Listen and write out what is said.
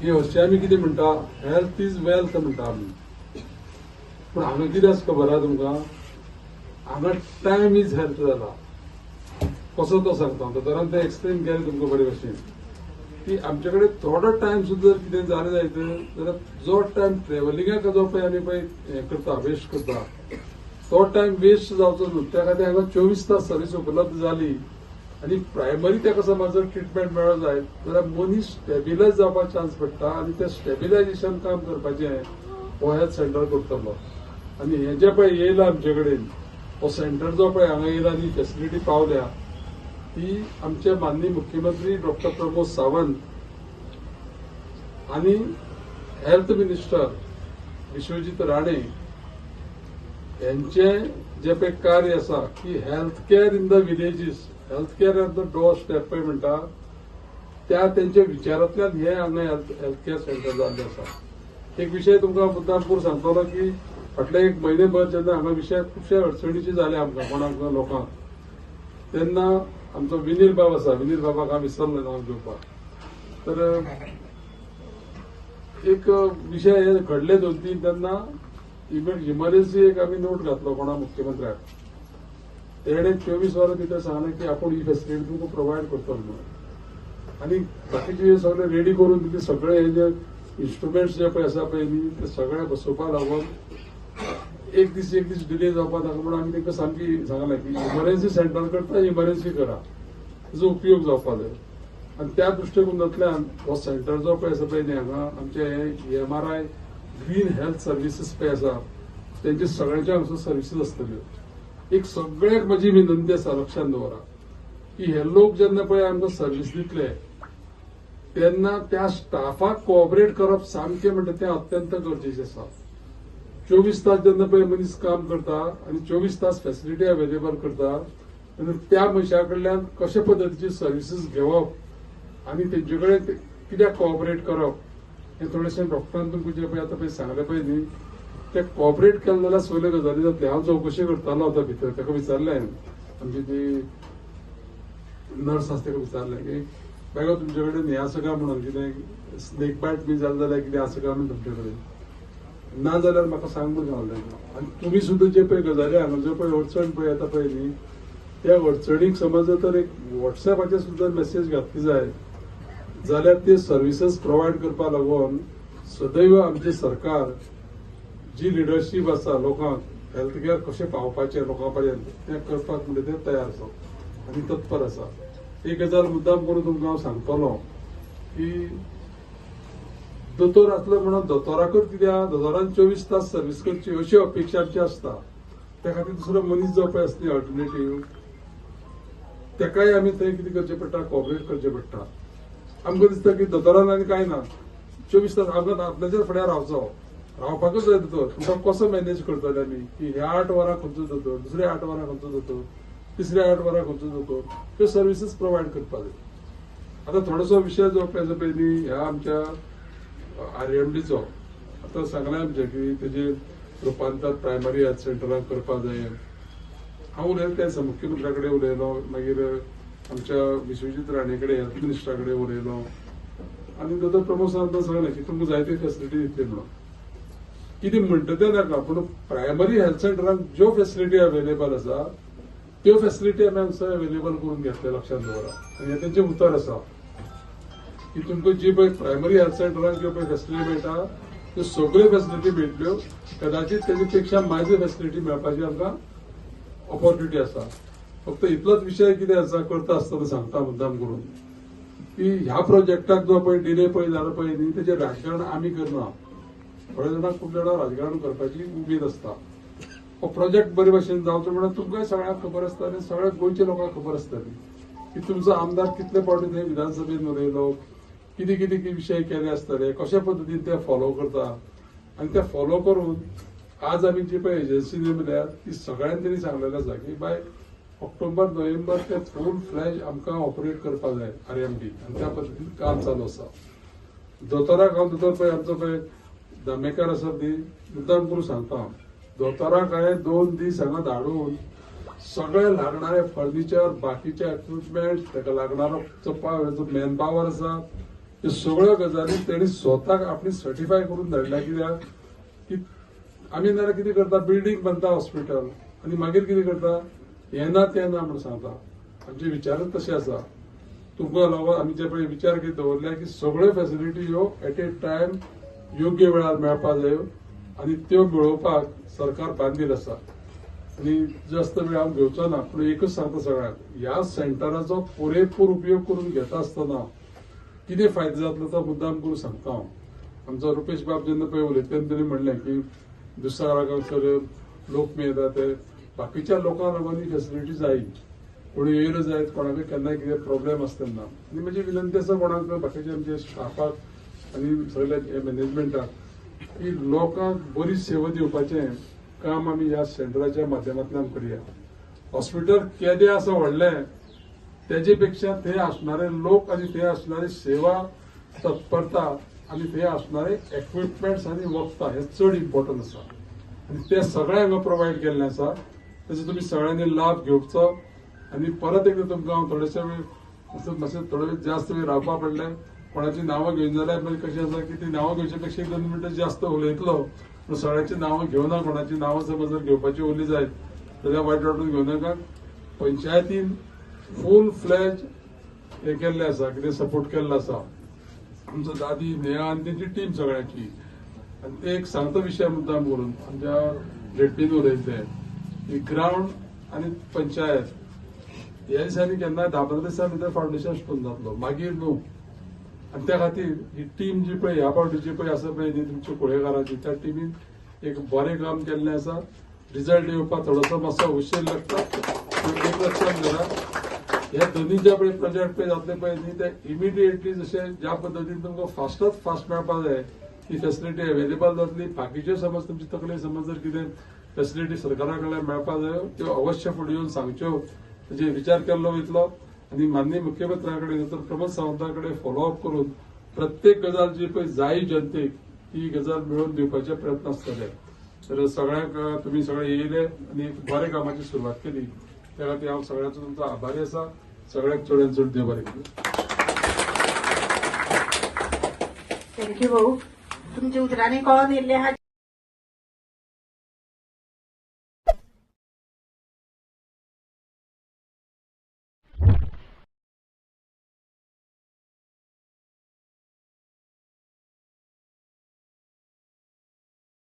की हरशी आमी कितें म्हणटा हेल्थ इज वेल्थ म्हणटा आमी. पूण हांगा कितें आसा खबर आहा तुमकां, हांगा टायम इज हेल्थ जाला. कसो तो सांगता दोतोरान तें एक्सप्लेन केलें तुमकां बरे भशेन की आमचे कडेन थोडो टायम सुद्दां जर कितें जालें जायत जाल्यार जो टायम ट्रॅव्हलिंगाक जो पळय आमी पळय हें करता वेस्ट करता तो टायम वेस्ट जावचो न्हू. त्या खातीर हांगा 24 तास सर्वीस उपलब्ध जाली आनी प्रायमरी ताका समज जर ट्रिटमेंट मेळ्ळो जायत जाल्यार मनीस स्टेबिलायज जावपाक चान्स पडटा आनी तें स्टेबिलायजेशन काम करपाचें हो हेल्थ सेंटर करतलो. आनी हें जें पळय येयलां आमचे कडेन हो सेंटर जो पळय हांगा येयला आनी फेसिलिटी पावल्या ती आमचे माननीय मुख्यमंत्री डॉक्टर प्रमोद सावंत आणि हेल्थ मिनिस्टर विश्वजीत राणे यांचे जे पळय कार्य आसा की health care in the villages, health care at the door step पळय म्हणटा त्या तेंच्या विचारांतल्यान हे हांगा हेल्थ केअर सेंटर जाल्लें आसा. एक विशय तुमकां मुद्दामपूर सांगतलो की फाटले एक म्हयनेभर जेन्ना हांगा विशय खुबशे अडचणीचे जाले आमकां कोणाक लोकांक, तेन्ना आमचो विनील बाब आसा, विनील बाबाक हांव विसरलो नांव घेवपाक. तर एक विशय हे घडले 2-3 तेन्ना इमर्जन्सी एक आमी नोट घातलो कोणा मुख्यमंत्र्याक. तेणे 24 वरां भितर सांगलें की आपूण ही फेसिलिटी तुमकां प्रोवायड करतलो म्हणून. आनी बाकीचे सगळे रेडी करून दिले. सगळे हे जे इन्स्ट्रुमेंट्स जे पळय आसा पळय न्ही ते सगळे बसोवपाक लागून एक दीस डिले जावपाक नाका म्हणून आमी तांकां सामकी सांगलें की इमर्जन्सी सेंटर करता इमर्जन्सी करा, ताजो उपयोग जावपाक जाय. आनी त्या दृश्टिकोनांतल्यान हो सेंटर जो पळय आसा पळय न्ही हांगा आमचे MRI ग्रीन हेल्थ सर्विसीस पळय आसा तेंचे सगळ्यांचे हांगासर सर्विसीस आसतल्यो. एक सगळ्याक म्हजी विनंती आसा लक्षांत दवरा की हे लोक जेन्ना पळय आमकां सर्वीस दितले तेन्ना त्या स्टाफाक कोऑपरेट करप सामकें म्हणटा तें अत्यंत गरजेचें आसा. 24 तास जेन्ना पळय मनीस काम करता आनी 24 तास फेसिलिटी अवेलेबल करता तेन्ना त्या मनशा कडल्यान कशे पद्दतीची सर्विसीस घेवप आनी तेंचे कडेन कित्याक कोऑपरेट करप हें थोडेशें डॉक्टरान तुमकां जे पळय आतां पळय सांगलें पळय न्ही ते कोऑपरेट केलें जाल्यार सगल्यो गजाली जातल्यो. हांव चवकशी करतालो आतां भितर ताका विचारलें आमची ती नर्स आसा ताका विचारलें की बायको तुमचे कडेन हें आसा काय म्हणून कितें स्नेक बायट बी जालें जाल्यार कितें आसा काय म्हणून तुमचे कडेन ना जाल्यार म्हाका सांग म्हणून सांगलें. आनी तुमी सुद्दां जे पळय गजाली हांगा ज्यो पळय अडचण पळय येता पळय न्ही त्या अडचणीक समज जर तर एक व्हॉट्सएपाचेर सुद्दां मेसेज घातली जाय जाल्यार ते सर्विसीस प्रोवायड करपा लागून सदैव आमचे सरकार जी लिडरशीप आसा लोकांक हेल्थ केअर कशें पावपाचें लोकां पर्यंत तें करपाक म्हणजे ते तयार आसा आनी तत्पर आसा. एक गजाल मुद्दाम करून तुमकां हांव सांगतलो की दोतोर आसलो म्हणून दोतोराकूच कित्याक दोतोरान 24 तास सर्वीस करची अशी अपेक्षा आमची आसता. त्या खातीर दुसरो मनीस जो पळय आसता अल्टरनेटीव तेकाय आमी थंय कितें करचें पडटा कोऑपरेट करचें पडटा. आमकां दिसता की दोतोरान आनी कांय ना 24 तास आमकां आपल्याच्या फुड्यान रावपाकूच जाय दोतोर. तुमकां कसो मॅनेज करतले आमी की ह्या 8 वरां खंयचो दोतोर, दुसऱ्या 8 वरां खंयचो दोतोर, तिसऱ्या 8 वरां खंयचो दोतोर त्यो सर्विसीस प्रोवायड करपाक जाय. आतां थोडोसो विशय जो पळय पळय न्ही ह्या आमच्या RMDचो आतां सांगलें आमचें की तेजें रुपांतर प्रायमरी हेल्थ सेंटराक करपाक जाय. हांव उलयलो त्या मुख्यमंत्र्या कडेन उलयलो, मागीर आमच्या विश्वजीत राणे कडेन हेल्थ मिनिस्टरा कडेन उलयलो आनी दोतोर प्रमोद सावंतान सांगलें की तुमकां जायते फेसिलिटी दितली म्हणून. कितें म्हणटा तें नाका पूण प्रायमरी हेल्थ सेंटराक ज्यो फेसिलिटी अवेलेबल आसा त्यो फेसिलिटी आमी हांगसर अवेलेबल करून घेतले लक्षांत दवरा. आनी हें तेंचें उतर आसा की तुमकां जी पळय प्रायमरी हेल्थ सेंटराक ज्यो पळय फेसिलिटी मेळटा त्यो सगळ्यो फेसिलिटी मेळटल्यो. कदाचित तेजे पेक्षा मायज फेसिलिटी मेळपाची आमकां ऑपॉर्च्युनिटी आसा. फक्त इतलोच विशय कितें आसा करता आसतना सांगता मुद्दाम करून की ह्या प्रोजेक्टाक जो पळय डिले पळय जालो पळय न्ही तेजें राजकारण आमी करना. थोड्या जाणांक खूब जाणां राजकारण करपाची उमेद आसता. हो प्रोजेक्ट बरे भशेन जावचो म्हणून तुमकांय सगळ्यांक खबर आसतलें, सगळ्या गोंयच्या लोकांक खबर आसतली की तुमचो आमदार कितले फावटी थंय विधानसभेन उलयलो, कितें कितें विशय केले आसतले, कशा पद्दतीन ते फॉलो करता आनी ते फॉलो करून आज आमी जी पळय एजन्सी नेमल्या ती सगळ्यांनी तरी सांगलेलें आसा की बाय ऑक्टोबर नोव्हेंबर ते फूल फ्लॅश आमकां ऑपरेट करपाक जाय RMD आनी त्या पद्दतीन काम चालू आसा. दोतोराक हांव दोतोर पळय आमचो पळय दामेकर आसा ती मुद्दाम करून सांगता दोतोराक हांवें 2 दीस हांगा धाडून सगळे लागणारे फर्निचर बाकीचे इक्विपमेंट ताका लागणारो जो मॅन पावर आसा ह्यो सगळ्यो गजाली तेणी स्वताक आपली सर्टिफाय करून धाडल्या. कित्याक की आमी नाल्यार कितें करता, बिल्डींग बांदता हॉस्पिटल आनी मागीर कितें करता, येना तेना म्हणून सांगता. आमचे विचारच तशे आसा. तुमकां लागून आमी जे पळय विचार कितें दवरल्या की सगळ्यो फॅसिलिटी ह्यो एट ए टायम योग्य वेळार मेळपाक जायो आनी त्यो मेळोवपाक सरकार बांदील आसा. आनी जास्त वेळ हांव घेवचो ना, पूण एकच सांगता सगळ्यांक, ह्या सेंटराचो पुरेपूर उपयोग करून घेता आसतना कितें फायदो जातलो तो मुद्दाम करून सांगता हांव. आमचो रुपेश बाब जेन्ना पळय उलयता तेन्ना ताणें म्हणलें की दुसऱ्या रागांसर लोक मेळटा ते बाकीच्या लोकांक लागून ही फॅसिलिटी जायी, कोणी येयलो जायत कोणाकय केन्नाय कितें प्रॉब्लेम आसता तेन्ना. आनी म्हजी विनंती आसा कोणाक बाकीच्या आमच्या स्टाफाक आनी सगळ्या मॅनेजमेंटाक की लोकांक बरी सेवा दिवपाचें काम आमी ह्या सेंटराच्या माध्यमांतल्यान करया. हॉस्पिटल केदें आसा व्हडलें, तेजे पेक्षा थंय असणारे लोक आनी थंय असणारी सेवा तत्परता आनी थंय असणारे इक्विपमेंट्स आनी वखदां हे चड इम्पॉर्टंट आसा. आनी ते सगळे हांगा प्रोवायड केल्लें आसा. तेजो तुमी सगळ्यांनी लाभ घेवचो. आनी परत एकदां तुमकां हांव थोडेशे वेळ मातशें थोडे वेळ जास्त वेळ रावपा पडलें. कोणाची नांवां घेवन जाल्यार मागीर कशें आसा की ती नांवां घेवचे पेक्षा 1-2 मिनटां जास्त उलयतलो. पूण सगळ्यांची नांवां घेवना. कोणाची नांवां समज जर घेवपाची उरली जायत जाल्यार वायट वाटून घेवं नाका. पंचायतीन फूल फ्लेज हे केल्लें आसा, कितें सपोर्ट केल्लो आसा. आमचो दादी नेहा आनी तेंची टीम सगळ्याची. आनी ते एक सांगता विशय मुद्दाम करून आमच्या जेट्टीन उलयले की ग्राउंड आनी पंचायत ह्या दिसांनी केन्ना 10-15 दिसां भितर फावंडेशन स्टोन जातलो, मागीर न्हू. आनी त्या खातीर ही टीम जी पळय ह्या फावटीची पळय आसा पळय न्ही तुमच्या कुळेकाराची, त्या टीमीन एक बरें काम केल्लें आसा. रिजल्ट येवपाक थोडोसो मातसो उशीर लागता. पूण एक लक्षात घरा, हे दोन्ही जे पळय प्रोजेक्ट पळय जातले पळय न्ही ते इमिडिएटली जशे ज्या पद्दतीन तुमकां फास्टात फास्ट मेळपाक जाय ती फॅसिलिटी अवेलेबल जातली. बाकीच्यो समज तुमचे तकले समज जर कितें फॅसिलिटी सरकारा कडल्यान मेळपाक जायो त्यो अवश्य फुडें येवन सांगच्यो. ताजेर विचार केल्लो वयतलो आनी माननीय मुख्यमंत्र्या कडेन तर प्रमोद सावंता कडेन फॉलोअप करून प्रत्येक गजाल जी पळय जाय जनतेक ती गजाल मेळोवन दिवपाचे प्रयत्न आसतले. तर सगळ्यांक तुमी सगळे येयले आनी एक बरे कामाची सुरवात केली, त्या खातीर हांव सगळ्यांचो तुमचो आभारी आसा. सगळ्यांक चडांत चड देव बरें करूं. थँक्यू भाऊ. तुमच्या उतरांनी कळोन येयल्ले आहा